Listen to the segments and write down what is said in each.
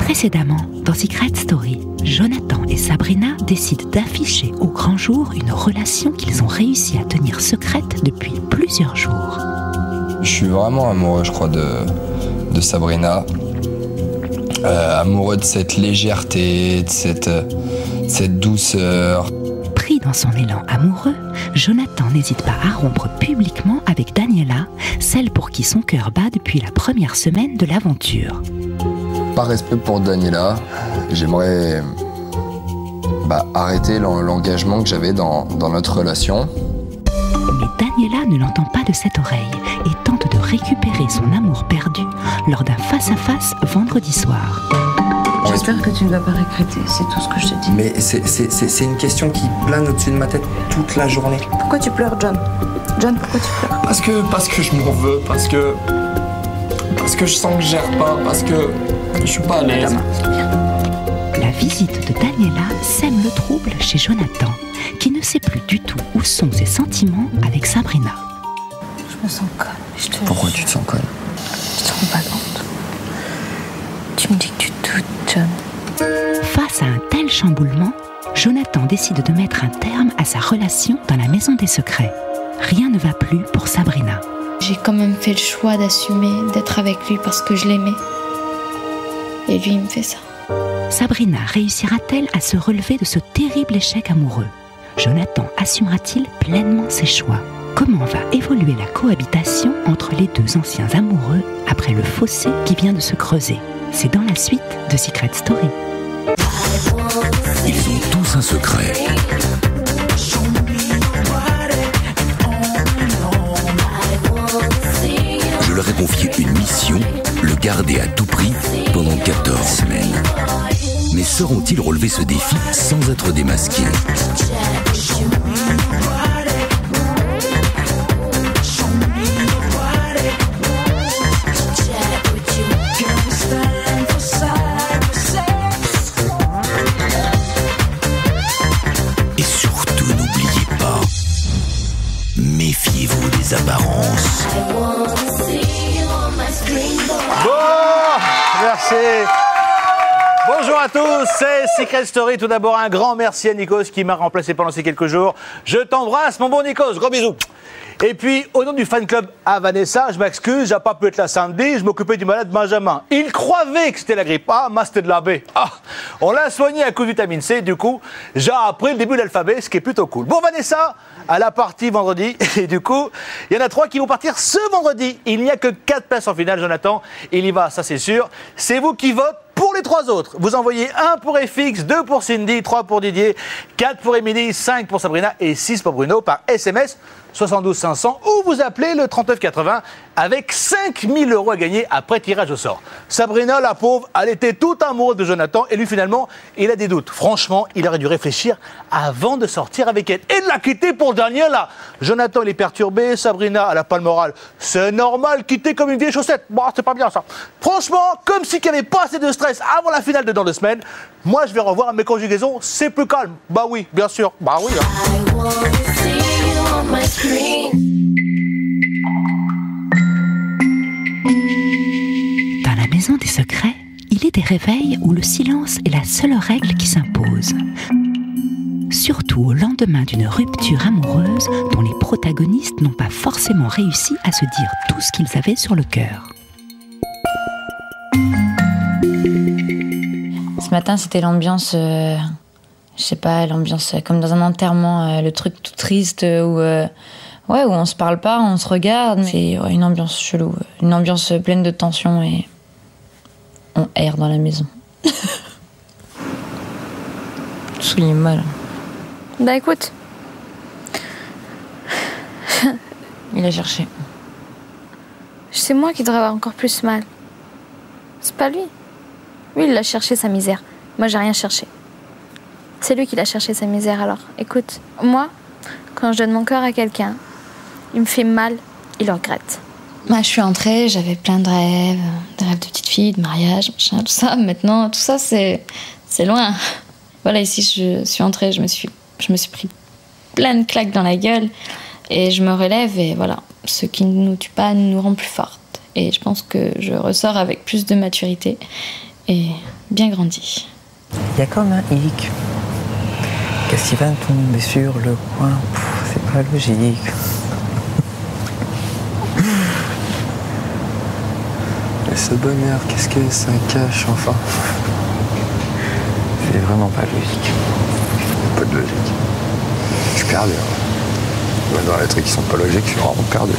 Précédemment, dans Secret Story, Jonathan et Sabrina décident d'afficher au grand jour une relation qu'ils ont réussi à tenir secrète depuis plusieurs jours. Je suis vraiment amoureux, je crois, de Sabrina. Amoureux de cette légèreté, de cette douceur. Pris dans son élan amoureux, Jonathan n'hésite pas à rompre publiquement avec Daniela, celle pour qui son cœur bat depuis la première semaine de l'aventure. Par respect pour Daniela, j'aimerais arrêter l'engagement que j'avais dans notre relation. Mais Daniela ne l'entend pas de cette oreille et tente de récupérer son amour perdu lors d'un face-à-face vendredi soir. J'espère que tu ne vas pas regretter, c'est tout ce que je te dis. Mais c'est une question qui plane au-dessus de ma tête toute la journée. Pourquoi tu pleures, John? John, pourquoi tu pleures? Parce que je m'en veux, parce que je sens que je gère pas, parce que je suis pas à l'aise. La visite de Daniela sème le trouble chez Jonathan, qui ne sait plus du tout où sont ses sentiments avec Sabrina. Je me sens conne, je te Pourquoi jure. tu te sens conne? Je te rends pas compte. Tu me dis que tu doutes, John. Face à un tel chamboulement, Jonathan décide de mettre un terme à sa relation dans la maison des secrets. Rien ne va plus pour Sabrina. J'ai quand même fait le choix d'assumer, d'être avec lui parce que je l'aimais. Et lui, il me fait ça. Sabrina réussira-t-elle à se relever de ce terrible échec amoureux? Jonathan assumera-t-il pleinement ses choix? Comment va évoluer la cohabitation entre les deux anciens amoureux après le fossé qui vient de se creuser? C'est dans la suite de Secret Story. Ils ont tous un secret. Je leur ai confié une mission, le garder à tout prix pendant 14 semaines. Mais sauront-ils relever ce défi sans être démasqués? Et surtout, n'oubliez pas, méfiez-vous des apparences. Bon, merci. Bonjour à tous, c'est Secret Story. Tout d'abord, un grand merci à Nikos qui m'a remplacé pendant ces quelques jours. Je t'embrasse, mon bon Nikos, gros bisous. Et puis, au nom du fan club à Vanessa, je m'excuse, j'ai pas pu être là samedi, je m'occupais du malade Benjamin. Il croyait que c'était la grippe. Ah, moi c'était de la B. Ah, on l'a soigné à coup de vitamine C, du coup, j'ai appris le début de l'alphabet, ce qui est plutôt cool. Bon, Vanessa, à la partie vendredi, et du coup, il y en a 3 qui vont partir ce vendredi. Il n'y a que 4 places en finale, Jonathan. Il y va, ça c'est sûr. C'est vous qui votez pour les 3 autres. Vous envoyez 1 pour FX, 2 pour Cindy, 3 pour Didier, 4 pour Émilie, 5 pour Sabrina et 6 pour Bruno par SMS 72 500 ou vous appelez le 39 80 avec 5 000 € à gagner après tirage au sort. Sabrina, la pauvre, elle était toute amoureuse de Jonathan et lui finalement, il a des doutes. Franchement, il aurait dû réfléchir avant de sortir avec elle et de la quitter pour Daniela. Jonathan, il est perturbé, Sabrina, elle a pas le moral. C'est normal, quitter comme une vieille chaussette. Bon, c'est pas bien ça. Franchement, comme si il n'y avait pas assez de stress avant la finale de dans 2 semaines, moi je vais revoir mes conjugaisons, c'est plus calme. Bah oui, bien sûr. Bah oui. Dans la maison des secrets, il est des réveils où le silence est la seule règle qui s'impose. Surtout au lendemain d'une rupture amoureuse dont les protagonistes n'ont pas forcément réussi à se dire tout ce qu'ils avaient sur le cœur. Ce matin, c'était l'ambiance, je sais pas, l'ambiance comme dans un enterrement, le truc tout triste où on se parle pas, on se regarde. C'est une ambiance chelou, une ambiance pleine de tension et on erre dans la maison. Soyez mal. Bah écoute. Il a cherché. C'est moi qui devrais avoir encore plus mal. C'est pas lui. Lui, il a cherché sa misère. Moi, j'ai rien cherché. C'est lui qui l'a cherché sa misère, alors. Écoute, moi, quand je donne mon cœur à quelqu'un, il me fait mal, il le regrette. Moi, je suis entrée, j'avais plein de rêves de petite fille, de mariage, machin, tout ça. Maintenant, tout ça, c'est loin. Voilà, ici, je suis entrée, je me suis pris plein de claques dans la gueule. Et je me relève et voilà, ce qui ne nous tue pas nous rend plus fortes. Et je pense que je ressors avec plus de maturité et bien grandi. Il y a comme un hic. Qu'est-ce qui va tomber sur le coin? C'est pas logique. Et ce bonheur, qu'est-ce que ça cache enfin? C'est vraiment pas logique. Pas de logique. Je suis perdu. Moi, dans les trucs qui sont pas logiques, je suis vraiment perdu.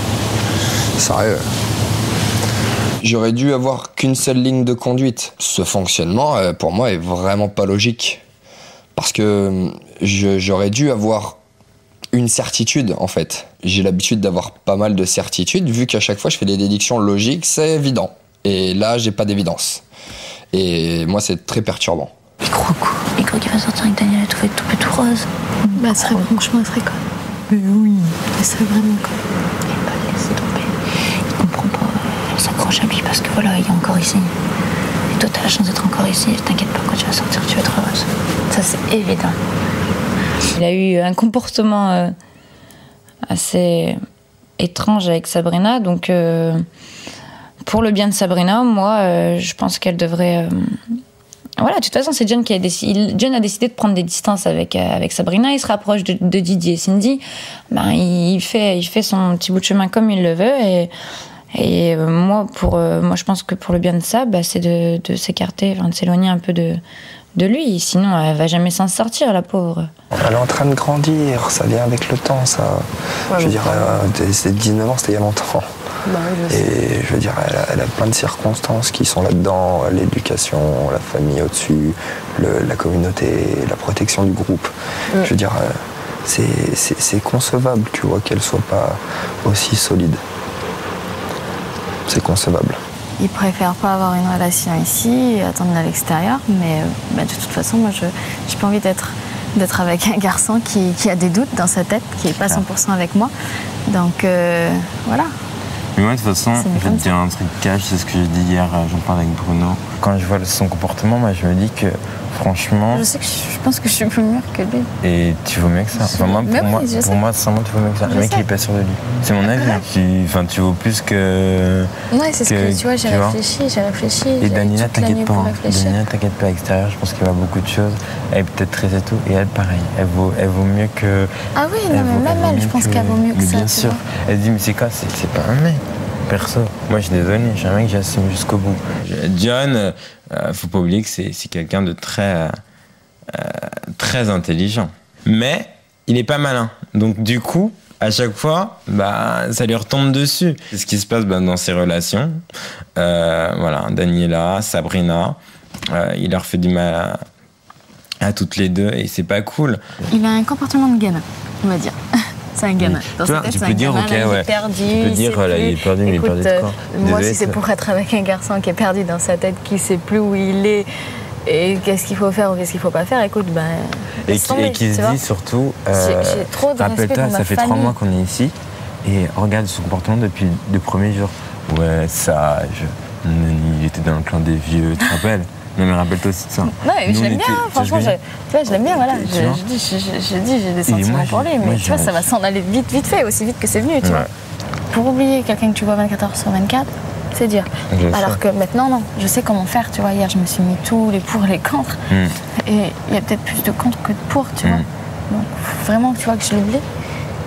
Sérieux. J'aurais dû avoir qu'une seule ligne de conduite. Ce fonctionnement, pour moi, est vraiment pas logique. Parce que j'aurais dû avoir une certitude, en fait. J'ai l'habitude d'avoir pas mal de certitudes, vu qu'à chaque fois, je fais des déductions logiques, c'est évident. Et là, j'ai pas d'évidence. Et moi, c'est très perturbant. Il croit qu'il va sortir avec Daniel et tout va être tout rose. Bah, franchement, elle serait quoi? Mais oui. Elle serait vraiment quoi? Il va le laisser tomber. Il comprend pas. Elle s'accroche à lui parce que voilà, il est encore ici. Et toi, t'as la chance d'être encore ici. T'inquiète pas, quand tu vas sortir, tu vas être heureuse. Ça, c'est évident. Il a eu un comportement assez étrange avec Sabrina, donc pour le bien de Sabrina, moi, je pense qu'elle devrait... Voilà, de toute façon, c'est John qui a décidé. John a décidé de prendre des distances avec Sabrina. Il se rapproche de Didier et Cindy. Ben, il fait son petit bout de chemin comme il le veut. Et moi, je pense que pour le bien de Sab, c'est de s'écarter, de s'éloigner un peu de lui. Sinon, elle va jamais s'en sortir, la pauvre. Elle est en train de grandir, ça vient avec le temps, ça. Ouais, je veux dire, c'est 19 ans, c'était il y a longtemps. Bah, et je veux dire, elle a plein de circonstances qui sont là-dedans, l'éducation, la famille au-dessus, la communauté, la protection du groupe. Je veux dire, c'est concevable, tu vois, qu'elle soit pas aussi solide. C'est concevable. Il préfère pas avoir une relation ici et attendre à l'extérieur, mais de toute façon, moi, j'ai pas envie d'être avec un garçon qui a des doutes dans sa tête, qui est pas 100% avec moi. Donc, voilà. Mais moi, de toute façon, je vais te dire un truc cash, c'est ce que j'ai dit hier, j'en parle avec Bruno. Quand je vois son comportement, moi, je me dis que, franchement... Je pense que je suis plus mûre que lui. Et tu vaux mieux que ça. Enfin, pour moi, sincèrement, tu vaux mieux que ça. Le mec, il est pas sûr de lui. C'est mon avis. Enfin, tu vaux plus que... Ouais, c'est ce que tu vois, j'ai réfléchi. Et Daniela, t'inquiète pas. Daniela, t'inquiète pas, à l'extérieur, je pense qu'il y a beaucoup de choses. Elle est peut-être très et tout. Et elle, pareil. Elle vaut mieux que... Ah oui, non, mais même elle, je pense qu'elle vaut mieux que ça. Bien sûr. Elle dit, mais c'est quoi? C'est pas un mec. Perso, moi je suis désolé, je suis un mec que j'assume jusqu'au bout. John, faut pas oublier que c'est quelqu'un de très intelligent. Mais il est pas malin. Donc du coup, à chaque fois, ça lui retombe dessus. C'est ce qui se passe dans ses relations. Voilà, Daniela, Sabrina, il leur fait du mal à toutes les deux et c'est pas cool. Il a un comportement de gamin, on va dire. C'est un gamin. Dans sa tête, tu peux dire, ok, ouais. Perdu, tu peux dire, voilà, il est perdu, mais il est perdu de quoi? Moi, si c'est pour être avec un garçon qui est perdu dans sa tête, qui sait plus où il est, et qu'est-ce qu'il faut faire ou qu'est-ce qu'il faut pas faire, écoute, et qui se dit surtout, j'ai trop de respect pour ma ça fait 3 mois qu'on est ici, et regarde son comportement depuis le premier jour. Ouais, sage, il était dans le clan des vieux, tu te rappelles? Non, mais rappelle-toi aussi de ça. Non, mais je l'aime bien, franchement, je l'aime bien, voilà. J'ai des sentiments pour lui, mais tu vois, ça va s'en aller vite fait, aussi vite que c'est venu, tu vois. Pour oublier quelqu'un que tu vois 24 heures sur 24, c'est dur. Alors que maintenant, non, je sais comment faire, tu vois. Hier, je me suis mis tous les pour et les contre, et il y a peut-être plus de contre que de pour, tu vois. Donc, vraiment, tu vois, que je l'oublie.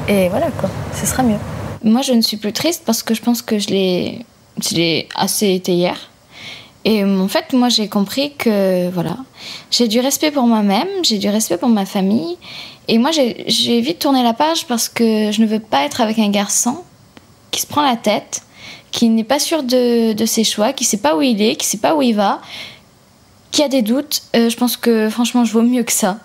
Et voilà, quoi, ce sera mieux. Moi, je ne suis plus triste parce que je pense que je l'ai assez été hier. Et en fait, moi, j'ai compris que, voilà, j'ai du respect pour moi-même, j'ai du respect pour ma famille. Et moi, j'ai vite tourné la page parce que je ne veux pas être avec un garçon qui se prend la tête, qui n'est pas sûr de ses choix, qui ne sait pas où il est, qui ne sait pas où il va, qui a des doutes. Je pense que, franchement, je vaux mieux que ça.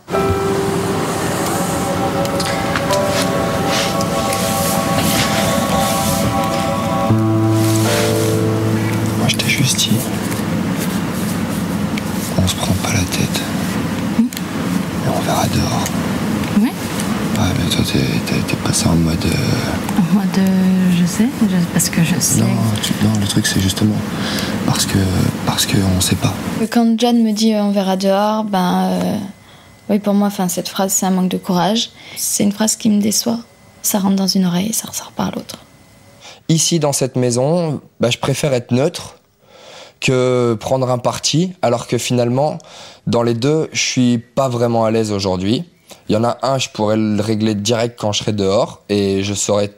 Moi, je t'ai juste dit... On se prend pas la tête. Et on verra dehors. Oui. Ouais, mais toi, t'es passé en mode... En mode... je sais, parce que je sais... Non, le truc, c'est justement parce que on sait pas. Quand John me dit on verra dehors, oui, pour moi, cette phrase, c'est un manque de courage. C'est une phrase qui me déçoit. Ça rentre dans une oreille et ça ressort par l'autre. Ici, dans cette maison, je préfère être neutre. que prendre un parti, alors que finalement, dans les deux, je suis pas vraiment à l'aise aujourd'hui. Il y en a un, je pourrais le régler direct quand je serai dehors, et je saurai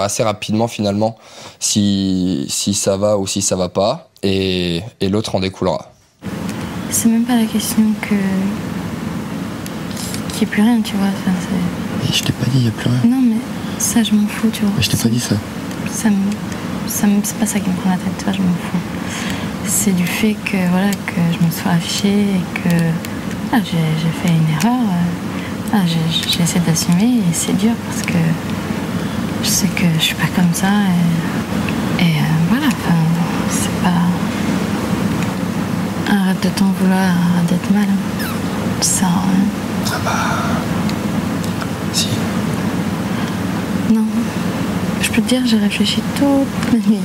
assez rapidement finalement si ça va ou si ça va pas, et l'autre en découlera. C'est même pas la question qu'il n'y ait plus rien, tu vois. Enfin, je t'ai pas dit, il n'y a plus rien. Non, mais ça, je m'en fous, tu vois. Mais je t'ai pas dit ça. C'est pas ça qui me prend la tête, tu vois, je m'en fous. C'est du fait que, voilà, que je me sois affichée et que j'ai fait une erreur. J'essaie d'assumer et c'est dur parce que je sais que je suis pas comme ça et voilà, enfin, c'est pas... Arrête de t'en vouloir, arrête d'être mal. Ça sert à rien. Ah bah... Si. Non. Je peux te dire, j'ai réfléchi toute la nuit.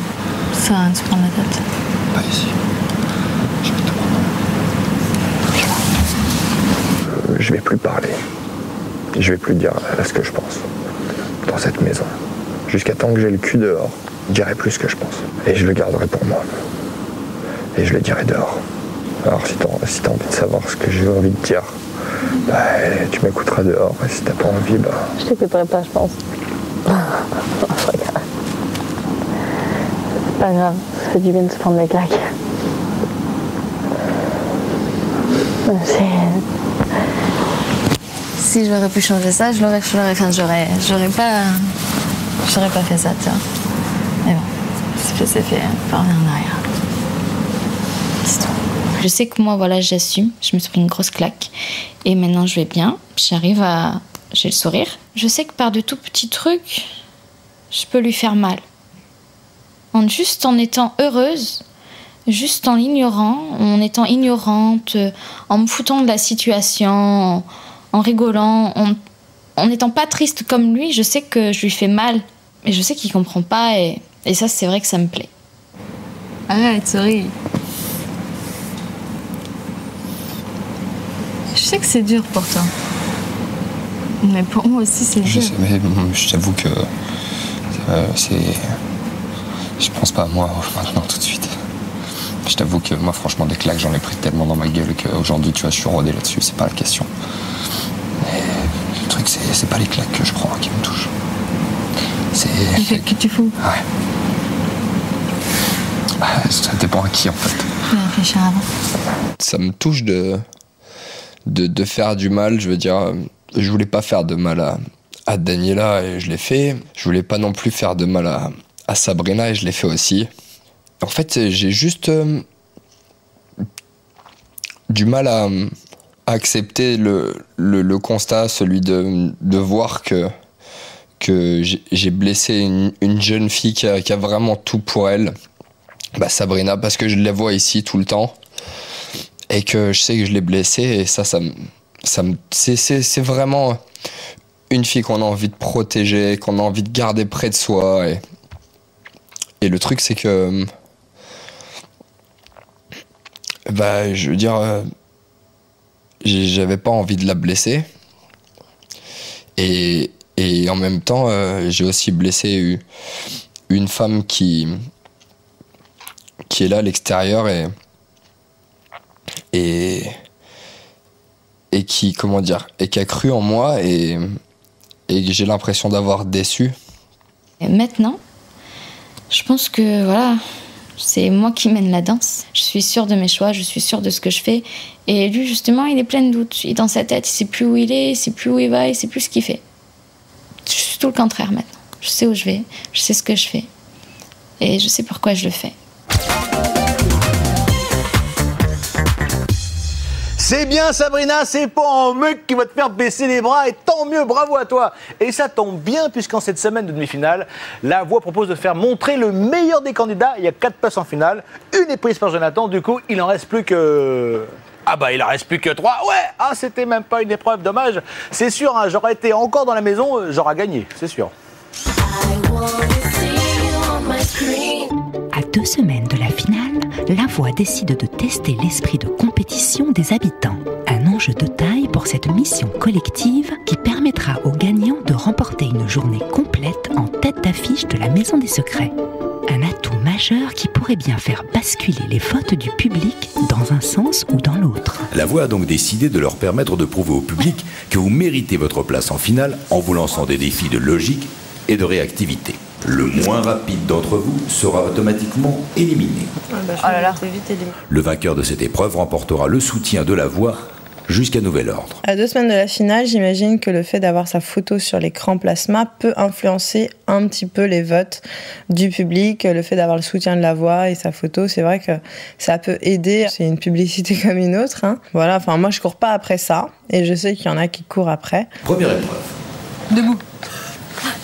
Ça sert à rien de se prendre la tête. Pas ici. Je vais te prendre. Je vais plus parler. Je vais plus dire ce que je pense. Dans cette maison. Jusqu'à temps que j'ai le cul dehors, je dirai plus ce que je pense. Et je le garderai pour moi. Et je le dirai dehors. Alors si t'as envie de savoir ce que j'ai envie de dire, bah, tu m'écouteras dehors. Et si t'as pas envie, bah... Je t'écouterai pas, je pense. C'est pas grave, ça fait du bien de se prendre des claques. Si j'aurais pu changer ça, j'aurais pas fait ça, tu vois. Mais bon, c'est fait, pas rien en arrière. C'est tout. Je sais que moi, voilà, j'assume. Je me suis pris une grosse claque. Et maintenant, je vais bien. J'ai le sourire. Je sais que par de tout petits trucs, je peux lui faire mal. Juste en étant heureuse, juste en l'ignorant, en étant ignorante, en me foutant de la situation, en rigolant, en n'étant pas triste comme lui, je sais que je lui fais mal. Et je sais qu'il comprend pas et ça, c'est vrai que ça me plaît. Arrête, souris. Je sais que c'est dur pour toi. Mais pour moi aussi, c'est dur. Je sais, mais je t'avoue que c'est... Je pense pas à moi maintenant tout de suite. Je t'avoue que moi, franchement, des claques, j'en ai pris tellement dans ma gueule qu'aujourd'hui, tu vois, je suis rodé là-dessus, c'est pas la question. Mais le truc, c'est pas les claques que je prends qui me touchent. C'est... Les claques que tu fous. Ouais. Ça dépend à qui, en fait. Je vais réfléchir avant. Ça me touche de faire du mal, je veux dire... Je voulais pas faire de mal à Daniela et je l'ai fait. Je voulais pas non plus faire de mal à Sabrina et je l'ai fait aussi. En fait, j'ai juste du mal à accepter le constat, celui de voir que j'ai blessé une jeune fille qui a vraiment tout pour elle, bah Sabrina, parce que je la vois ici tout le temps et que je sais que je l'ai blessée et c'est vraiment une fille qu'on a envie de protéger, qu'on a envie de garder près de soi. Et le truc, c'est que... Bah, je veux dire... j'avais pas envie de la blesser. Et en même temps, j'ai aussi blessé une femme qui est là à l'extérieur et qui, comment dire, et qui a cru en moi et j'ai l'impression d'avoir déçu. Et maintenant, je pense que voilà, c'est moi qui mène la danse. Je suis sûre de mes choix, je suis sûre de ce que je fais. Et lui, justement, il est plein de doutes. Il est dans sa tête, il sait plus où il est, il sait plus où il va, il sait plus ce qu'il fait. Je suis tout le contraire maintenant. Je sais où je vais, je sais ce que je fais. Et je sais pourquoi je le fais. C'est bien Sabrina, c'est pas un mec qui va te faire baisser les bras et tant mieux, bravo à toi. Et ça tombe bien puisqu'en cette semaine de demi-finale, La Voix propose de faire montrer le meilleur des candidats. Il y a 4 places en finale, une est prise par Jonathan, du coup il en reste plus que... Ah bah il en reste plus que 3, ouais, c'était même pas une épreuve, dommage. C'est sûr, hein, j'aurais été encore dans la maison, j'aurais gagné, c'est sûr. À 2 semaines de la finale, La Voix décide de tester l'esprit de compétition des habitants. Un enjeu de taille pour cette mission collective qui permettra aux gagnants de remporter une journée complète en tête d'affiche de la Maison des Secrets. Un atout majeur majeur qui pourrait bien faire basculer les votes du public dans un sens ou dans l'autre. La voix a donc décidé de leur permettre de prouver au public que vous méritez votre place en finale en vous lançant des défis de logique et de réactivité. Le moins rapide d'entre vous sera automatiquement éliminé. Oh là là, c'est vite éliminé. Le vainqueur de cette épreuve remportera le soutien de la voix jusqu'à nouvel ordre. À 2 semaines de la finale, j'imagine que le fait d'avoir sa photo sur l'écran plasma peut influencer un petit peu les votes du public. Le fait d'avoir le soutien de la voix et sa photo, c'est vrai que ça peut aider. C'est une publicité comme une autre, hein. Voilà, enfin moi je cours pas après ça et je sais qu'il y en a qui courent après. Première épreuve. Debout.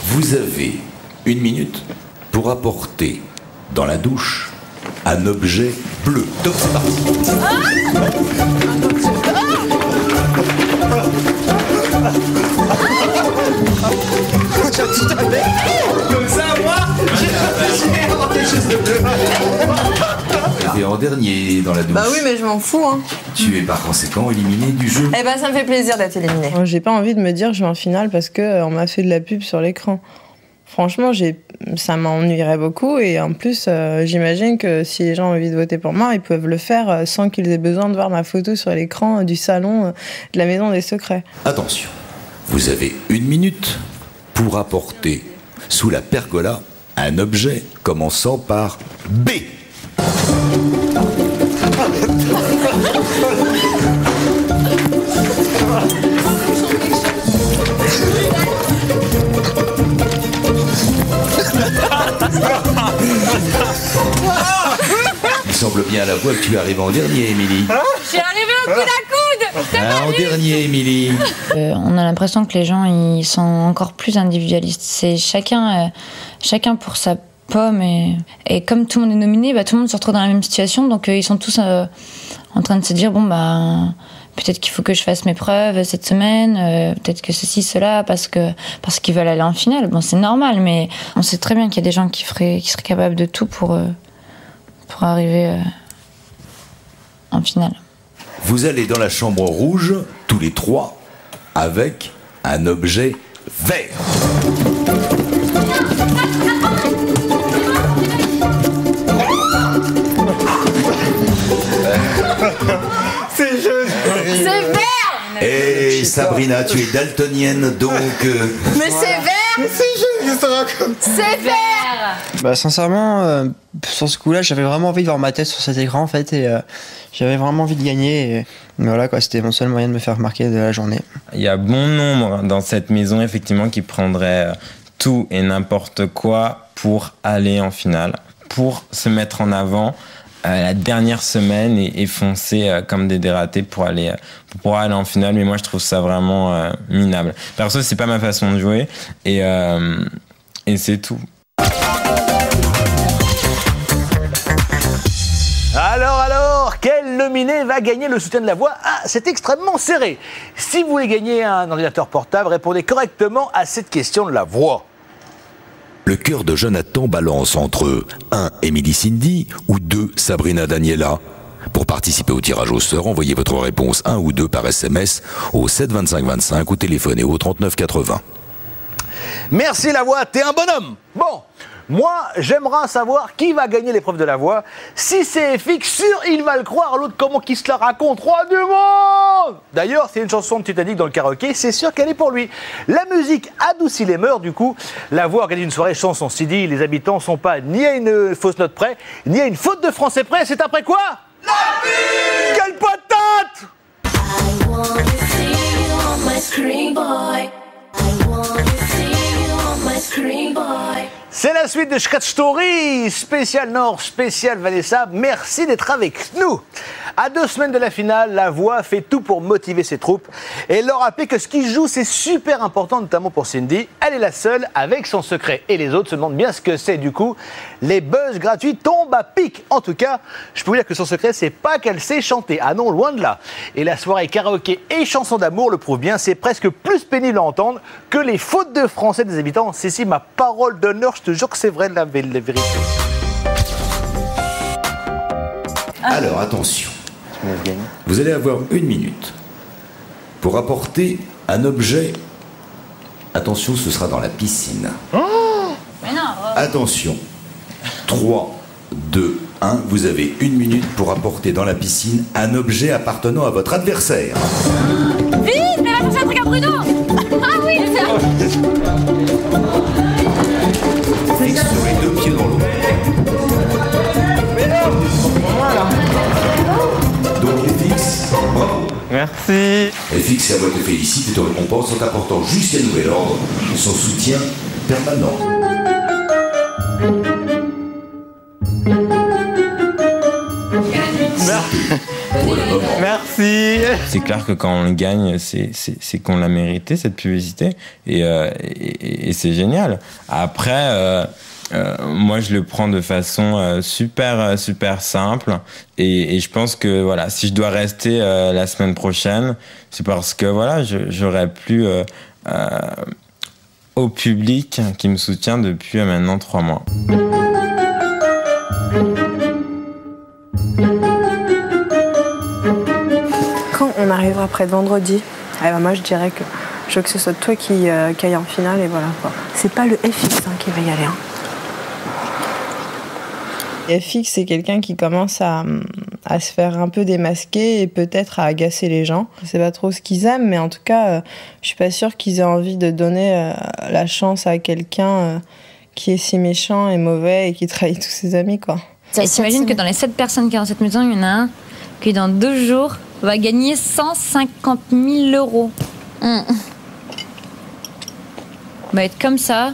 Vous avez 1 minute pour apporter dans la douche un objet bleu. Donc c'est parti. Comme ça, moi, j'ai inventé quelque chose de bleu. Et en dernier dans la douche. Bah oui, mais je m'en fous, hein. Tu es par conséquent éliminé du jeu. Eh ben ça me fait plaisir d'être éliminé. J'ai pas envie de me dire je vais en finale parce qu'on m'a fait de la pub sur l'écran. Franchement, ça m'ennuierait beaucoup et en plus, j'imagine que si les gens ont envie de voter pour moi, ils peuvent le faire sans qu'ils aient besoin de voir ma photo sur l'écran du salon de la Maison des Secrets. Attention, vous avez 1 minute pour apporter sous la pergola un objet commençant par B. Il semble bien à la voix que tu arrives en dernier, Émilie. Je suis arrivée au coude à coude. En dernier, Émilie. On a l'impression que les gens ils sont encore plus individualistes. C'est chacun pour sa pomme et comme tout le monde est nominé, tout le monde se retrouve dans la même situation. Donc ils sont tous en train de se dire peut-être qu'il faut que je fasse mes preuves cette semaine, peut-être que ceci, cela, parce qu'ils veulent aller en finale. Bon, c'est normal, mais on sait très bien qu'il y a des gens qui seraient capables de tout pour arriver en finale. Vous allez dans la chambre rouge, tous les 3, avec un objet vert. C'est jeune. C'est vert. Et Sabrina, tu es daltonienne, donc... Mais c'est vert. Mais c'est jeune, qu'est-ce que ça raconte? C'est vert. Sincèrement, sur ce coup-là, j'avais vraiment envie de voir ma tête sur cet écran, en fait, et j'avais vraiment envie de gagner. Et voilà, quoi, c'était mon seul moyen de me faire remarquer de la journée. Il y a bon nombre dans cette maison, effectivement, qui prendraient tout et n'importe quoi pour aller en finale, pour se mettre en avant la dernière semaine et foncer comme des dératés pour aller en finale. Mais moi, je trouve ça vraiment minable. Perso, c'est pas ma façon de jouer et c'est tout. Alors, quel nominé va gagner le soutien de la voix? Ah, c'est extrêmement serré. Si vous voulez gagner un ordinateur portable, répondez correctement à cette question de la voix. Le cœur de Jonathan balance entre 1. Émilie Cindy ou 2. Sabrina Daniela. Pour participer au tirage au sort, envoyez votre réponse 1 ou 2 par SMS au 7 25 25 ou téléphonez au 39 80. Merci la voix, t'es un bonhomme. Bon, moi, j'aimerais savoir qui va gagner l'épreuve de la voix. Si c'est FX, sûr, il va le croire. L'autre, comment qu'il se la raconte? Roi du monde! D'ailleurs, c'est une chanson de Titanic dans le karaoké, c'est sûr qu'elle est pour lui. La musique adoucit les mœurs, du coup. La voix organise une soirée chanson CD. Les habitants sont pas ni à une fausse note près, ni à une faute de français près. C'est après quoi? La vie! Quelle patate! I wanna see you on my screen, boy. I wanna see you on my screen, boy. C'est la suite de Scratch Story, spécial Nord, spécial Vanessa. Merci d'être avec nous. À 2 semaines de la finale, la voix fait tout pour motiver ses troupes et leur rappeler que ce qu'ils jouent, c'est super important, notamment pour Cindy. Elle est la seule avec son secret. Et les autres se demandent bien ce que c'est du coup. Les buzz gratuits tombent à pic. En tout cas, je peux vous dire que son secret, c'est pas qu'elle sait chanter. Ah non, loin de là. Et la soirée karaoké et chansons d'amour le prouve bien. C'est presque plus pénible à entendre que les fautes de français des habitants. C'est si ma parole d'honneur, je te jure que c'est vrai la vérité. Alors attention, vous allez avoir 1 minute pour apporter un objet. Attention, ce sera dans la piscine. Mais non. Attention, 3 2, 1. Vous avez 1 minute pour apporter dans la piscine un objet appartenant à votre adversaire. Vite, mais va chercher un truc à Bruno. Ah oui, Fixe sur les 2 pieds dans l'eau. Donc FX, bravo. Merci. FX et à votre félicite et te récompense en t'apportant jusqu'à nouvel ordre son soutien permanent. Merci. C'est clair que quand on le gagne, c'est qu'on l'a mérité, cette publicité, et c'est génial. Après, moi, je le prends de façon super simple, et je pense que voilà, si je dois rester la semaine prochaine, c'est parce que voilà, j'aurais plu au public qui me soutient depuis maintenant 3 mois. Quand on arrivera près de vendredi, eh ben moi je dirais que je veux que ce soit toi qui aille en finale et voilà quoi. C'est pas le FX qui va y aller. FX, c'est quelqu'un qui commence à se faire un peu démasquer et peut-être à agacer les gens. Je sais pas trop ce qu'ils aiment, mais en tout cas, je suis pas sûre qu'ils aient envie de donner la chance à quelqu'un qui est si méchant et mauvais et qui trahit tous ses amis, quoi. Et t'imagines que dans les 7 personnes qui sont dans cette maison, il y en a un qui dans 2 jours va gagner 150 000 euros. Va être comme ça,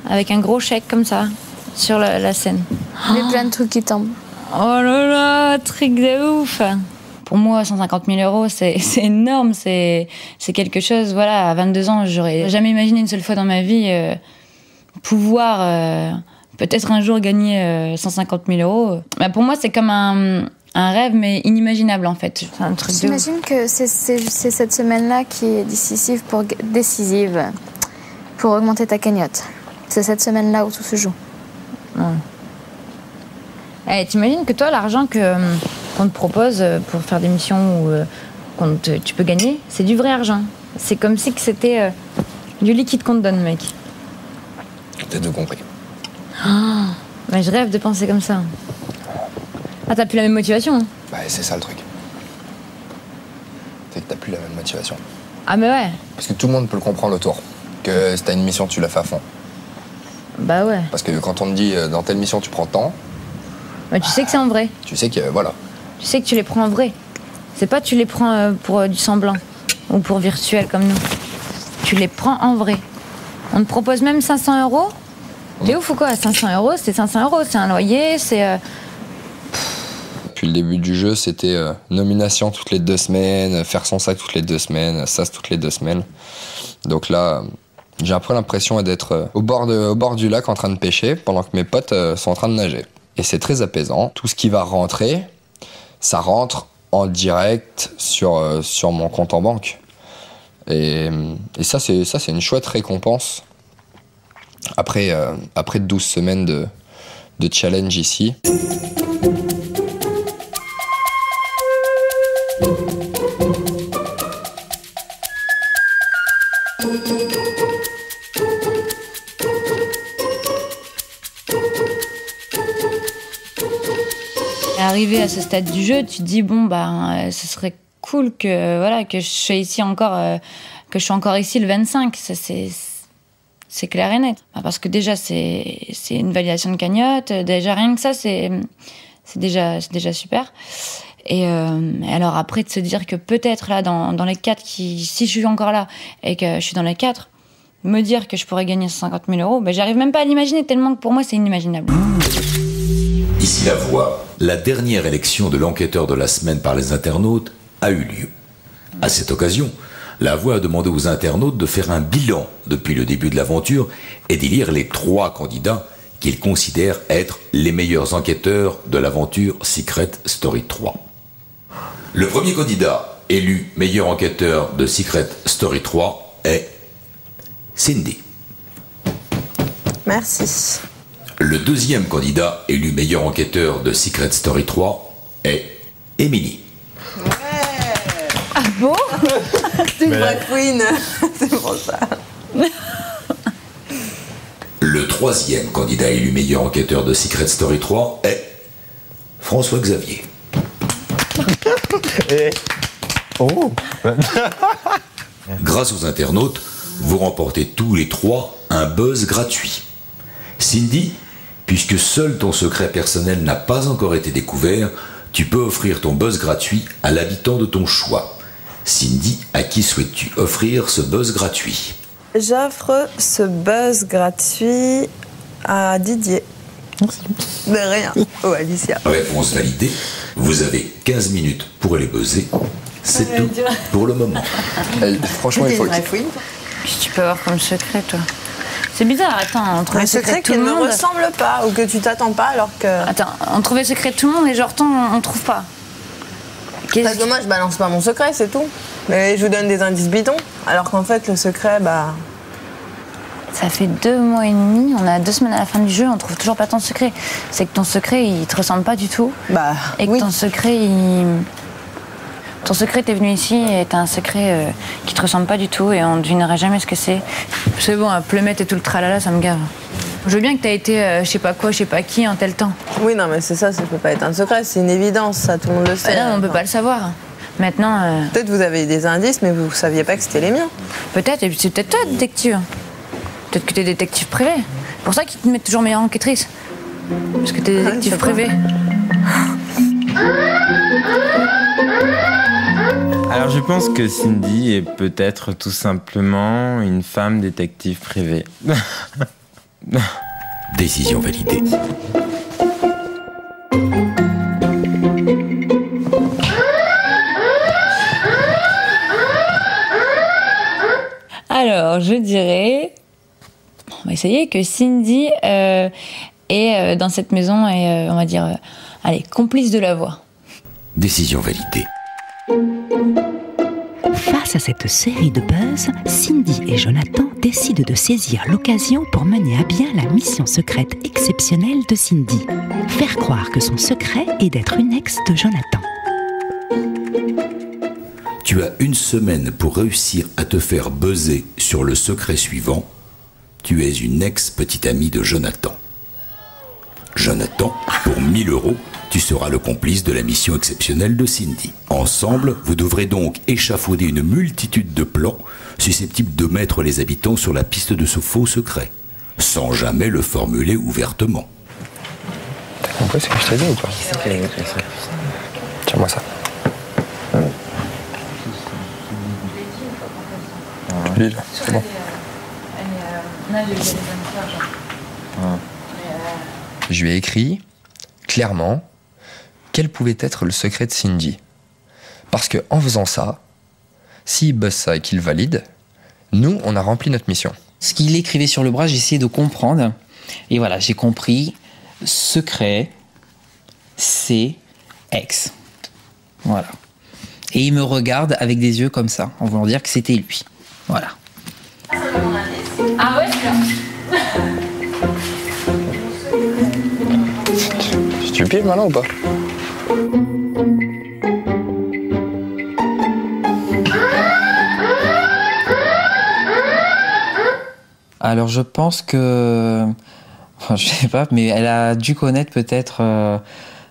avec un gros chèque comme ça, sur la scène. Il y a plein de trucs qui tombent. Oh là là, truc de ouf. Pour moi, 150 000 euros, c'est énorme, c'est quelque chose. Voilà, à 22 ans, j'aurais jamais imaginé une seule fois dans ma vie pouvoir peut-être un jour gagner 150 000 euros. Bah, pour moi, c'est comme un rêve, mais inimaginable en fait. C'est un truc de ouf. J'imagine que c'est cette semaine-là qui est décisive pour augmenter ta cagnotte. C'est cette semaine-là où tout se joue. Ouais. T'imagines que toi, l'argent qu'on te propose pour faire des missions où tu peux gagner, c'est du vrai argent. C'est comme si c'était du liquide qu'on te donne, mec. T'as tout compris. Bah, je rêve de penser comme ça. Ah, t'as plus la même motivation. Bah, c'est ça le truc. C'est que t'as plus la même motivation. Ah, mais ouais. Parce que tout le monde peut le comprendre autour. Que si t'as une mission, tu la fais à fond. Bah ouais. Parce que quand on te dit dans telle mission, tu prends tant. Bah, tu sais que c'est en vrai. Tu sais que, voilà. Tu sais que tu les prends en vrai. C'est pas tu les prends pour du semblant ou pour virtuel comme nous. Tu les prends en vrai. On te propose même 500 euros. T'es ouf ou quoi? 500 euros, c'est 500 euros. C'est un loyer, c'est... Depuis le début du jeu, c'était nomination toutes les 2 semaines, faire son sac toutes les 2 semaines, SAS toutes les 2 semaines. Donc là, j'ai un peu l'impression d'être au bord du lac en train de pêcher pendant que mes potes sont en train de nager. Et c'est très apaisant. Tout ce qui va rentrer, ça rentre en direct sur mon compte en banque. Et ça, c'est une chouette récompense. Après 12 semaines de challenge ici. Arrivé à ce stade du jeu, tu te dis bon bah ce serait cool que je sois ici encore que je suis encore ici le 25. Ça, c'est clair et net. Parce que déjà c'est une validation de cagnotte, déjà rien que ça c'est déjà super. Et alors après de se dire que peut-être là dans les 4 si je suis encore là et que je suis dans les 4, me dire que je pourrais gagner 150 000 euros, j'arrive même pas à l'imaginer tellement que pour moi c'est inimaginable. Ici La Voix, la dernière élection de l'enquêteur de la semaine par les internautes a eu lieu. À cette occasion, La Voix a demandé aux internautes de faire un bilan depuis le début de l'aventure et d'élire les 3 candidats qu'ils considèrent être les meilleurs enquêteurs de l'aventure Secret Story 3. Le premier candidat élu meilleur enquêteur de Secret Story 3 est Cindy. Merci. Le deuxième candidat élu meilleur enquêteur de Secret Story 3 est Émilie. Ouais. Ah bon? C'est une drag queen, c'est pour ça. Le troisième candidat élu meilleur enquêteur de Secret Story 3 est François Xavier. Et... Oh. Grâce aux internautes, vous remportez tous les 3 un buzz gratuit. Cindy, puisque seul ton secret personnel n'a pas encore été découvert, tu peux offrir ton buzz gratuit à l'habitant de ton choix. Cindy, à qui souhaites-tu offrir ce buzz gratuit? J'offre ce buzz gratuit à Didier. Merci. De rien. Oh, Alicia. Réponse validée. Vous avez 15 minutes pour aller buzzer. C'est tout pour le moment. Franchement, il faut... Qu'est-ce que tu peux avoir comme secret, toi? C'est bizarre, attends, on trouve Un secret qui ne ressemble pas ou que tu t'attends pas alors que... Attends, on trouvait le secret de tout le monde et genre, on trouve pas. Parce que moi, je balance pas mon secret, c'est tout. Mais je vous donne des indices bidons, alors qu'en fait, le secret, bah... Ça fait 2 mois et demi, on a 2 semaines à la fin du jeu, on trouve toujours pas ton secret. C'est que ton secret, il te ressemble pas du tout. Bah, et que oui. ton secret, Ton secret, t'es venu ici et t'as un secret qui te ressemble pas du tout et on devinerait jamais ce que c'est. C'est bon, Pleumette et tout le tralala, ça me gave. Je veux bien que t'as été je sais pas quoi, je sais pas qui en tel temps. Oui, non, mais c'est ça peut pas être un secret, c'est une évidence, ça, tout le monde le sait. Bah non, on peut pas le savoir. Maintenant... Peut-être vous avez des indices, mais vous saviez pas que c'était les miens. Peut-être, et puis c'est peut-être toi, détective. Peut-être que t'es détective privé. C'est pour ça qu'ils te mettent toujours meilleure enquêtrice. Parce que t'es détective privé. Alors je pense que Cindy est peut-être tout simplement une femme détective privée. Décision validée. Alors, je dirais... On va essayer que Cindy est dans cette maison et, on va dire, allez, complice de la voix. Décision validée. Face à cette série de buzz, Cindy et Jonathan décident de saisir l'occasion pour mener à bien la mission secrète exceptionnelle de Cindy. Faire croire que son secret est d'être une ex de Jonathan. Tu as 1 semaine pour réussir à te faire buzzer sur le secret suivant. Tu es une ex-petite amie de Jonathan. Jonathan, pour 1 000 €, tu seras le complice de la mission exceptionnelle de Cindy. Ensemble, vous devrez donc échafauder une multitude de plans susceptibles de mettre les habitants sur la piste de ce faux secret, sans jamais le formuler ouvertement. T'as compris ce que je t'ai dit ou pas? Tiens-moi ça. Tu lis là, c'est bon. Je lui ai écrit clairement quel pouvait être le secret de Cindy. Parce que en faisant ça, s'il buzz ça et qu'il valide, nous, on a rempli notre mission. Ce qu'il écrivait sur le bras, j'ai essayé de comprendre. Et voilà, j'ai compris. Secret, c'est ex. Voilà. Et il me regarde avec des yeux comme ça, en voulant dire que c'était lui. Voilà. Ah ouais, Stupide maintenant ou pas? Alors je pense que... Enfin, je sais pas, mais elle a dû connaître peut-être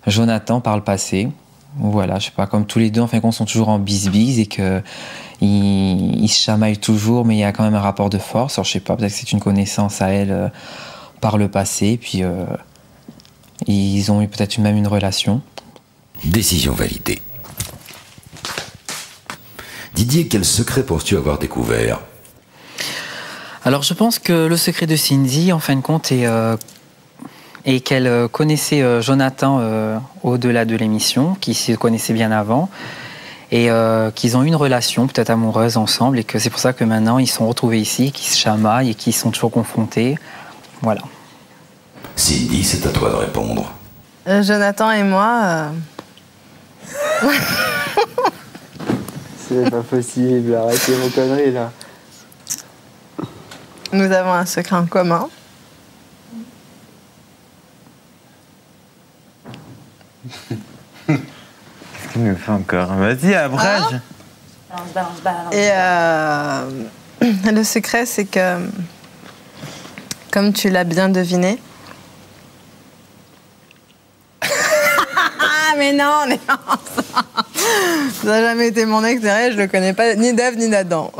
Jonathan par le passé. Voilà, je sais pas, comme tous les deux, en fin de compte, sont toujours en bise-bise et que ils se chamaillent toujours, mais il y a quand même un rapport de force. Alors je sais pas, peut-être que c'est une connaissance à elle par le passé, puis ils ont eu peut-être même une relation. Décision validée. Didier, quel secret penses-tu avoir découvert? Alors je pense que le secret de Cindy, en fin de compte, est qu'elle connaissait Jonathan au-delà de l'émission, qu'ils se connaissaient bien avant, et qu'ils ont eu une relation peut-être amoureuse ensemble, et que c'est pour ça que maintenant ils sont retrouvés ici, qu'ils se chamaillent et qu'ils sont toujours confrontés. Voilà. Cindy, c'est à toi de répondre. Jonathan et moi... C'est pas possible, arrêtez vos conneries là. Nous avons un secret en commun. Qu'est-ce qu'il nous fait encore? Vas-y, abrège. Et le secret, c'est que, comme tu l'as bien deviné, Mais non, on est pas ensemble. Ça n'a jamais été mon ex, derrière, je le connais pas, ni d'Ève, ni d'Adam.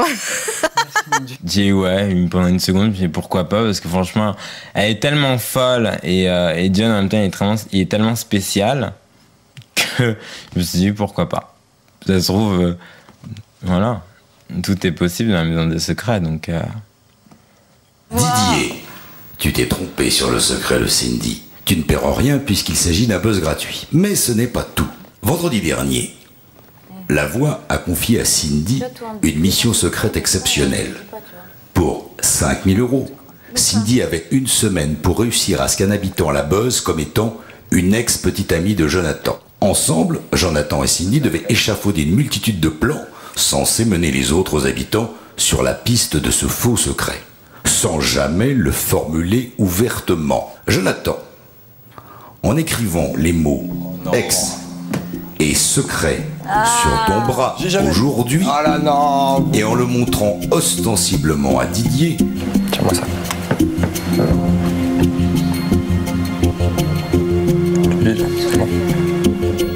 J'ai dit ouais, pendant une seconde, je me suis dit pourquoi pas, parce que franchement, elle est tellement folle et John en même temps, il est tellement spécial que je me suis dit pourquoi pas. Ça se trouve, voilà, tout est possible dans la maison des secrets, donc. Didier, tu t'es trompé sur le secret de Cindy. Tu ne perds rien puisqu'il s'agit d'un buzz gratuit. Mais ce n'est pas tout. Vendredi dernier, La Voix a confié à Cindy une mission secrète exceptionnelle. Pour 5 000 €, Cindy avait une semaine pour réussir à ce qu'un habitant la buzz comme étant une ex-petite amie de Jonathan. Ensemble, Jonathan et Cindy devaient échafauder une multitude de plans censés mener les autres habitants sur la piste de ce faux secret, sans jamais le formuler ouvertement. Jonathan, en écrivant les mots « ex » et « secret » sur ton bras aujourd'hui, et en le montrant ostensiblement à Didier. Tiens-moi ça.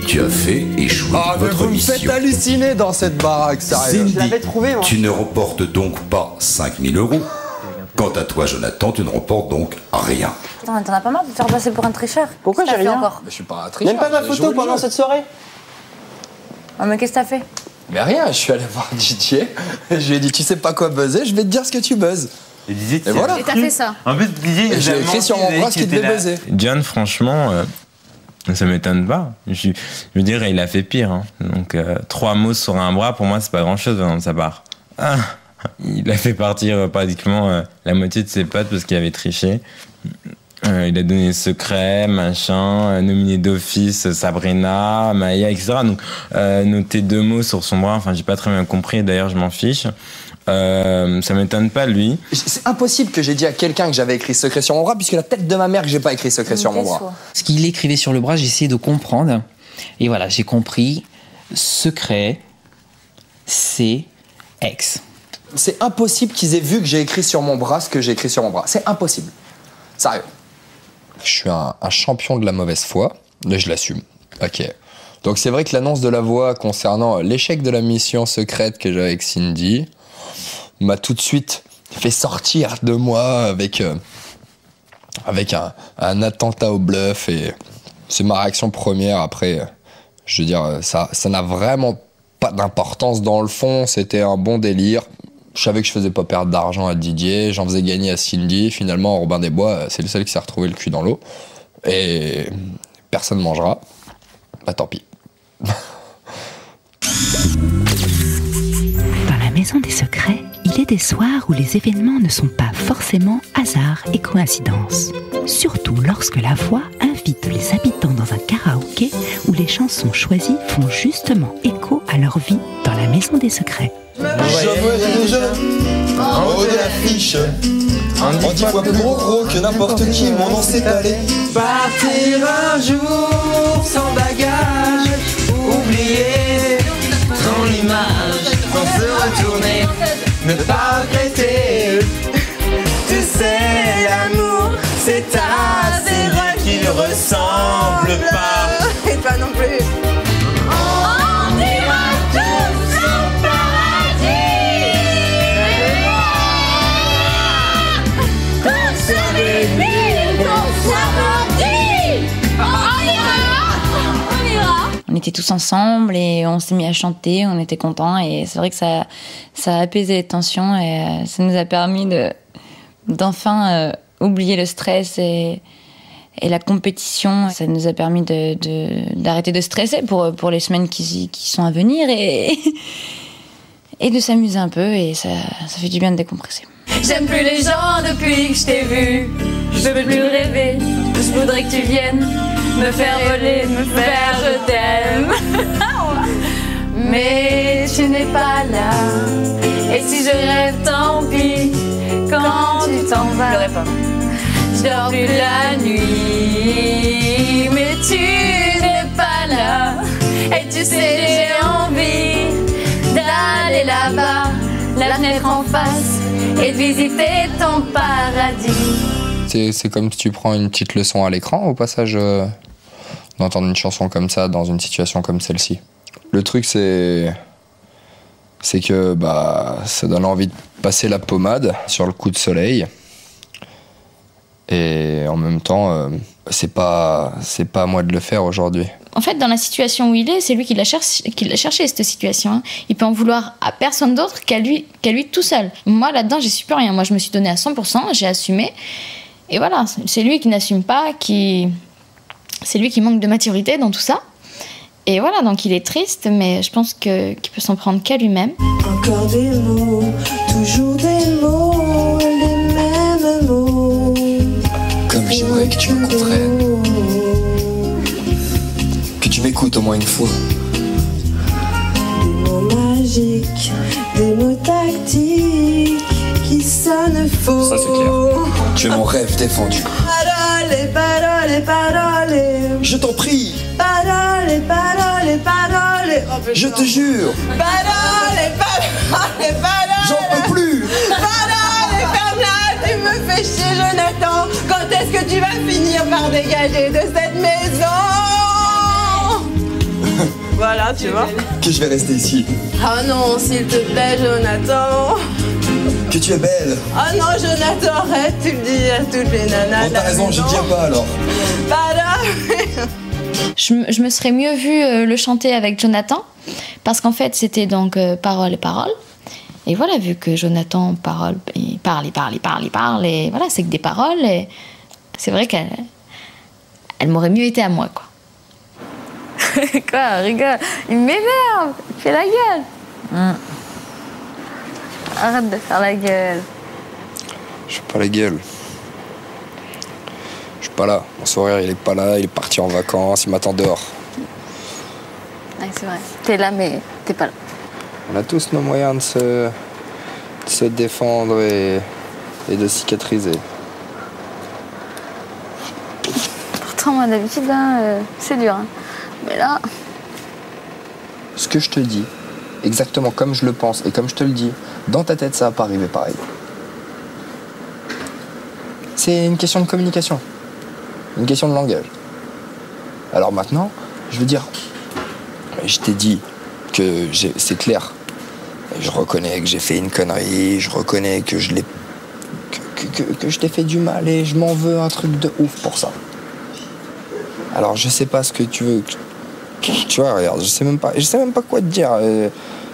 Tu as fait échouer votre vous me mission. faites halluciner dans cette baraque, sérieux. Cindy, Je l'avais trouvé, moi. tu ne remportes donc pas 5 000 €. Quant à toi, Jonathan, tu ne remportes donc rien. Attends, t'en as pas marre de te faire passer pour un tricheur? Pourquoi j'ai rien encore? Je suis pas un tricheur. Même pas ma photo pendant cette soirée. Ah, mais qu'est-ce que t'as fait? Mais rien, je suis allé voir Didier. Je lui ai dit, tu sais pas quoi buzzer, je vais te dire ce que tu buzzes. Et Didier, et voilà. Et t'as fait ça? En plus, Didier, Et j'ai écrit sur mon bras ce qu'il devait buzzer. John, franchement, ça m'étonne pas. Je veux dire, il a fait pire. Hein. Donc, 3 mots sur un bras, pour moi, c'est pas grand-chose venant de sa part. Ah, il a fait partir pratiquement la moitié de ses potes parce qu'il avait triché. Il a donné secret, machin, nominé d'office Sabrina, Maya, etc. Donc, noter 2 mots sur son bras, enfin, j'ai pas très bien compris, d'ailleurs, je m'en fiche. Ça m'étonne pas, lui. C'est impossible que j'ai dit à quelqu'un que j'avais écrit secret sur mon bras, puisque la tête de ma mère que j'ai pas écrit secret sur mon bras. Ce qu'il écrivait sur le bras, j'ai essayé de comprendre. Et voilà, j'ai compris. Secret, c'est ex. C'est impossible qu'ils aient vu que j'ai écrit sur mon bras ce que j'ai écrit sur mon bras. C'est impossible. Sérieux. Je suis un champion de la mauvaise foi, mais je l'assume. Ok. Donc c'est vrai que l'annonce de La Voix concernant l'échec de la mission secrète que j'avais avec Cindy m'a tout de suite fait sortir de moi avec un attentat au bluff, et c'est ma réaction première. Après, je veux dire, ça n'a vraiment pas d'importance dans le fond, c'était un bon délire. Je savais que je faisais pas perdre d'argent à Didier, j'en faisais gagner à Cindy. Finalement, Robin des Bois, c'est le seul qui s'est retrouvé le cul dans l'eau. Et personne ne mangera. Bah tant pis. Dans la maison des secrets, il est des soirs où les événements ne sont pas forcément hasard et coïncidence. Surtout lorsque La Voix invite les habitants dans un karaoké où les chansons choisies font justement écho à leur vie dans la maison des secrets. Je voyais déjà en haut de l'affiche, en 10 fois plus gros que n'importe qui, mon nom s'est allé. Partir un jour sans bagage, oublier son image, sans se retourner, ne pas regretter. Tu sais, l'amour, c'est assez vrai qu'il ne ressemble pas. Et toi non plus. On ira tous au paradis. Qu'on soit bébé, qu'on soit bandit. On ira. On était tous ensemble et on s'est mis à chanter, on était contents, et c'est vrai que ça a apaisé les tensions, et ça nous a permis d'enfin oublier le stress et la compétition. Ça nous a permis d'arrêter de stresser pour les semaines qui sont à venir, et de s'amuser un peu, et ça fait du bien de décompresser. J'aime plus les gens depuis que je t'ai vu. Je veux plus rêver. Je voudrais que tu viennes me faire voler, me faire je t'aime. Mais tu n'es pas là. Et si je rêve, tant pis. Quand tu t'en vas, je dors plus la nuit. Mais tu n'es pas là. Et tu sais, j'ai envie d'aller là-bas, la fenêtre en face, et de visiter ton paradis. C'est comme si tu prends une petite leçon à l'écran au passage d'entendre une chanson comme ça dans une situation comme celle-ci. Le truc, c'est que bah, ça donne envie de passer la pommade sur le coup de soleil. Et en même temps, c'est pas à moi de le faire aujourd'hui. En fait, dans la situation où il est, c'est lui qui l'a cherché, cette situation. Hein. Il peut en vouloir à personne d'autre qu'à lui tout seul. Moi, là-dedans, j'y suis plus rien. Moi, je me suis donnée à 100%, j'ai assumé. Et voilà, c'est lui qui n'assume pas, c'est lui qui manque de maturité dans tout ça. Et voilà, donc il est triste, mais je pense qu'il peut s'en prendre qu'à lui-même. Encore des mots, toujours des mots, les mêmes mots. Comme j'aimerais que tu me comprennes. Que tu m'écoutes au moins une fois. Des mots magiques, des mots tactiques qui sonnent faux. Ça c'est clair. Tu es mon rêve défendu. Parole, parole, parole. Je t'en prie. Parole, parole, parole. Oh, je te jure. Parole, parole, parole. J'en peux plus. Parole, Fernand, tu me fais chier, Jonathan. Quand est-ce que tu vas finir par dégager de cette maison? Voilà, tu vois. Que je vais rester ici. Oh non, s'il te plaît, Jonathan. Que tu es belle. Oh non, Jonathan, arrête, tu le dis à toutes les nanas. Oh, t'as raison, je tiens pas alors. Je me serais mieux vue le chanter avec Jonathan, parce qu'en fait, c'était donc parole et parole. Et voilà, vu que Jonathan il parle, et voilà, c'est que des paroles, et c'est vrai qu'elle m'aurait mieux été à moi, quoi. Quoi, rigole. Il m'énerve, il fait la gueule. Arrête de faire la gueule. Je fais pas la gueule. Je suis pas là. Mon sourire, il est pas là. Il est parti en vacances. Il m'attend dehors. Ouais, c'est vrai. T'es là, mais t'es pas là. On a tous nos moyens de se défendre et de cicatriser. Pourtant, moi, d'habitude, c'est dur. Hein. Mais là... Ce que je te dis, exactement comme je le pense et comme je te le dis, dans ta tête, ça va pas arriver pareil. C'est une question de communication. Une question de langage. Alors maintenant, je veux dire, je t'ai dit que c'est clair. Je reconnais que j'ai fait une connerie, je reconnais que je t'ai fait du mal et je m'en veux un truc de ouf pour ça. Alors je sais pas ce que tu veux. Tu vois, regarde, je sais même pas quoi te dire.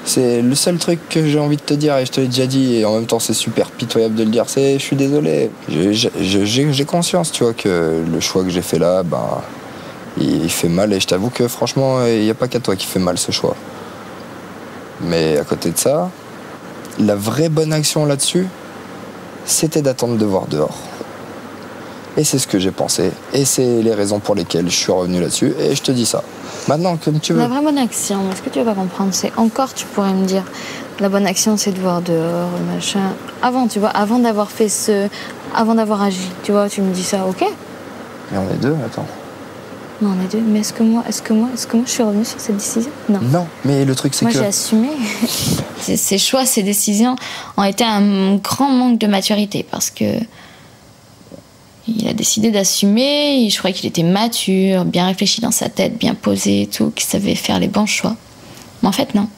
C'est le seul truc que j'ai envie de te dire et je te l'ai déjà dit et en même temps c'est super pitoyable de le dire. Je suis désolé. J'ai conscience, tu vois, que le choix que j'ai fait là, ben, il fait mal et je t'avoue que franchement, il n'y a pas qu'à toi qui fait mal ce choix. Mais à côté de ça, la vraie bonne action là-dessus, c'était d'attendre de voir dehors. Et c'est ce que j'ai pensé. Et c'est les raisons pour lesquelles je suis revenu là-dessus. Et je te dis ça. Maintenant, comme tu veux. La vraie bonne action, ce que tu vas pas comprendre, c'est encore, tu pourrais me dire, la bonne action, c'est de voir dehors, machin. Avant, tu vois, avant d'avoir agi, tu vois, tu me dis ça, ok? Mais on est deux, attends. Non, on est deux. Mais est-ce que moi, je suis revenue sur cette décision? Non. Non, mais le truc, c'est que... Moi, j'ai assumé. Ces choix, ces décisions ont été un grand manque de maturité parce que il a décidé d'assumer. Je croyais qu'il était mature, bien réfléchi dans sa tête, bien posé et tout, qu'il savait faire les bons choix. Mais en fait, non.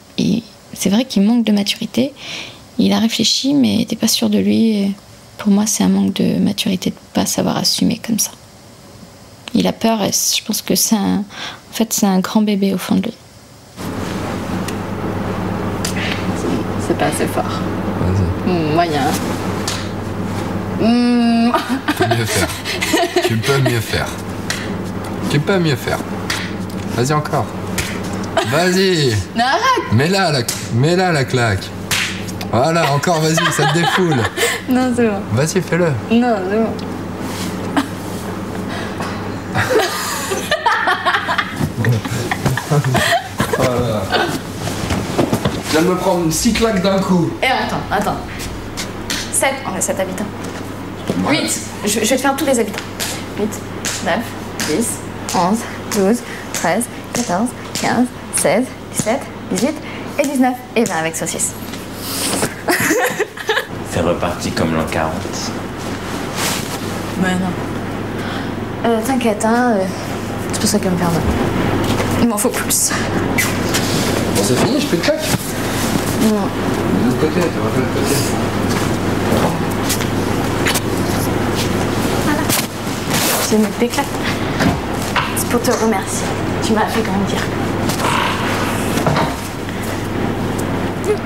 C'est vrai qu'il manque de maturité. Il a réfléchi, mais n'était pas sûr de lui. Et pour moi, c'est un manque de maturité de ne pas savoir assumer comme ça. Il a peur et je pense que c'est un grand bébé au fond de lui. C'est pas assez fort. Vas-y. Moyen. Tu peux mieux faire. Tu peux mieux faire. Tu peux mieux faire. Vas-y encore. Vas-y. Non, arrête. Mets-la la claque. Voilà, encore, vas-y, ça te défoule. Non, c'est bon. Vas-y, fais-le. Non, c'est bon. Voilà. Je viens de me prendre 6 claques d'un coup. Et attends. 7, on a 7 habitants. 8, je vais te faire tous les habitants. 8, 9, 10, 11, 12, 13, 14, 15, 16, 17, 18 et 19 et 20 avec saucisse. C'est reparti comme l'an 40. Ouais, non. T'inquiète, hein. De toute tout ça qui va me faire mal. Il m'en faut plus. Bon, c'est fini, je peux te claque. Non. De l'autre côté, tu vas de l'autre côté. Voilà. J'ai mis des claques. C'est pour te remercier. Tu m'as fait grandir.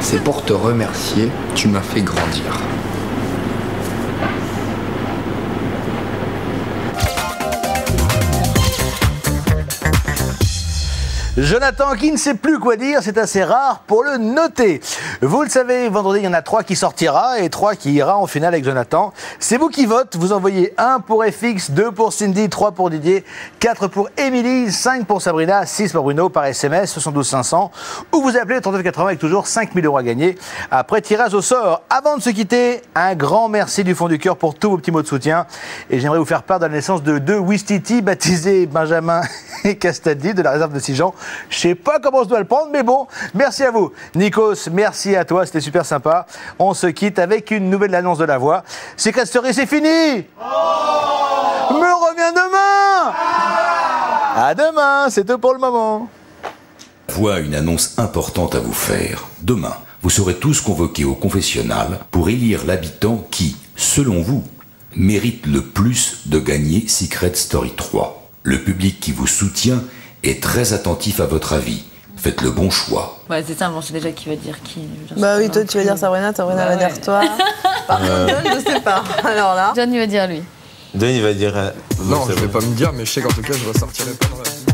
C'est pour te remercier, tu m'as fait grandir. Jonathan qui ne sait plus quoi dire, c'est assez rare pour le noter. Vous le savez, vendredi, il y en a 3 qui sortira et 3 qui ira en finale avec Jonathan. C'est vous qui vote, vous envoyez 1 pour FX, 2 pour Cindy, 3 pour Didier, 4 pour Émilie, 5 pour Sabrina, 6 pour Bruno par SMS, 72 500. Ou vous appelez le 3980 avec toujours 5 000 € à gagner. Après tirage au sort, avant de se quitter, un grand merci du fond du cœur pour tous vos petits mots de soutien. Et j'aimerais vous faire part de la naissance de 2 Ouistiti baptisés Benjamin et Castaldi de la réserve de Sijan. Je sais pas comment je dois le prendre, mais bon, merci à vous. Nikos, merci à toi, c'était super sympa. On se quitte avec une nouvelle annonce de la voix. Secret Story, c'est fini. Me reviens demain. À demain, c'est tout pour le moment. La voix a une annonce importante à vous faire. Demain, vous serez tous convoqués au confessionnal pour élire l'habitant qui, selon vous, mérite le plus de gagner Secret Story 3. Le public qui vous soutient est très attentif à votre avis. Faites le bon choix. Ouais, c'est simple, on sait déjà qui va dire qui. Bah oui, toi tu vas dire Sabrina, Sabrina va dire toi. Par contre, John, je sais pas. Alors là. John, il va dire lui. John, il va dire. Non, je vais pas me dire, mais je sais qu'en tout cas, je vais sortir les pas dans la vie.